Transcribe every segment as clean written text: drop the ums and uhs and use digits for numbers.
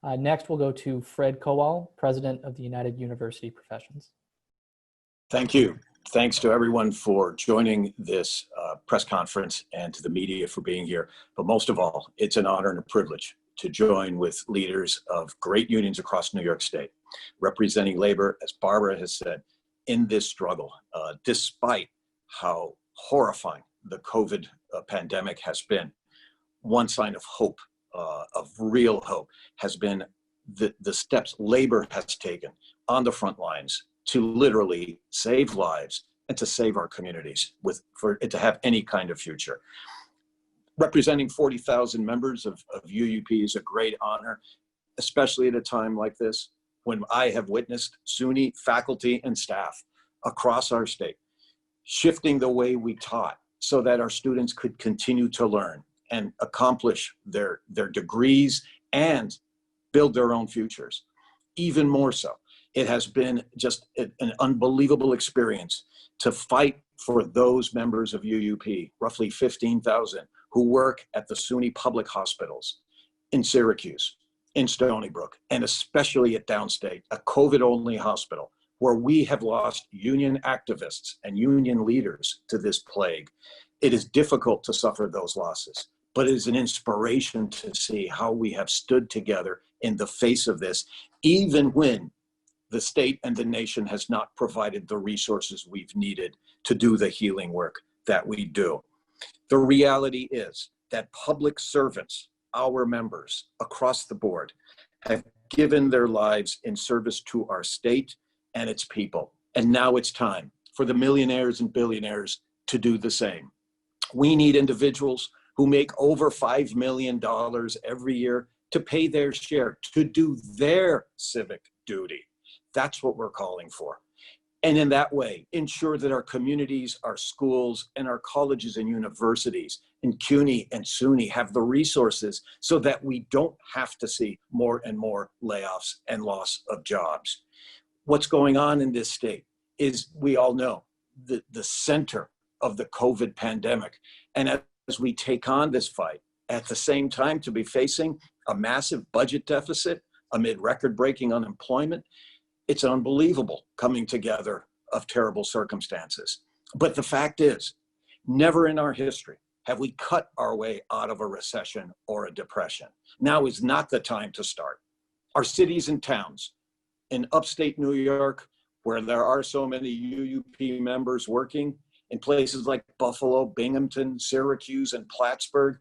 Next, we'll go to Fred Kowal, President of the United University Professions. Thank you. Thanks to everyone for joining this press conference and to the media for being here. But most of all, it's an honor and a privilege to join with leaders of great unions across New York State, representing labor, as Barbara has said, in this struggle, despite how horrifying the COVID pandemic has been. One sign of hope, of real hope, has been the steps labor has taken on the front lines to literally save lives and to save our communities for it to have any kind of future. Representing 40,000 members of UUP is a great honor, especially at a time like this when I have witnessed SUNY faculty and staff across our state shifting the way we taught so that our students could continue to learn and accomplish their degrees and build their own futures. Even more so, it has been just an unbelievable experience to fight for those members of UUP, roughly 15,000, who work at the SUNY public hospitals in Syracuse, in Stony Brook, and especially at Downstate, a COVID-only hospital, where we have lost union activists and union leaders to this plague. It is difficult to suffer those losses, but it is an inspiration to see how we have stood together in the face of this, even when the state and the nation has not provided the resources we've needed to do the healing work that we do. The reality is that public servants, our members across the board, have given their lives in service to our state and its people. And now it's time for the millionaires and billionaires to do the same. We need individuals who make over $5 million every year to pay their share, to do their civic duty. That's what we're calling for. And in that way, ensure that our communities, our schools, and our colleges and universities in CUNY and SUNY have the resources so that we don't have to see more and more layoffs and loss of jobs. What's going on in this state is, we all know, the center of the COVID pandemic. And as we take on this fight, at the same time to be facing a massive budget deficit amid record-breaking unemployment, it's unbelievable coming together of terrible circumstances. But the fact is, never in our history have we cut our way out of a recession or a depression. Now is not the time to start. Our cities and towns in upstate New York, where there are so many UUP members working, in places like Buffalo, Binghamton, Syracuse, and Plattsburgh,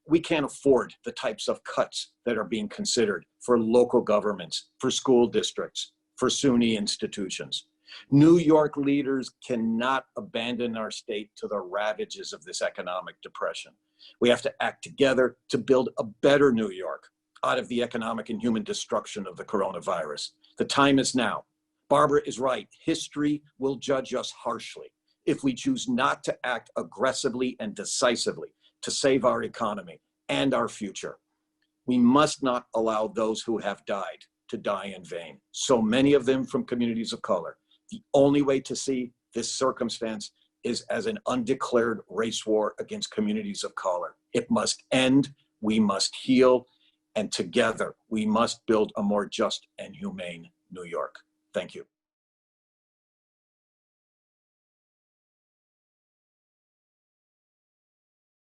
we can't afford the types of cuts that are being considered for local governments, for school districts, for SUNY institutions. New York leaders cannot abandon our state to the ravages of this economic depression. We have to act together to build a better New York out of the economic and human destruction of the coronavirus. The time is now. Barbara is right. History will judge us harshly if we choose not to act aggressively and decisively to save our economy and our future. We must not allow those who have died to die in vain, so many of them from communities of color. The only way to see this circumstance is as an undeclared race war against communities of color. It must end, we must heal, and together we must build a more just and humane New York. Thank you.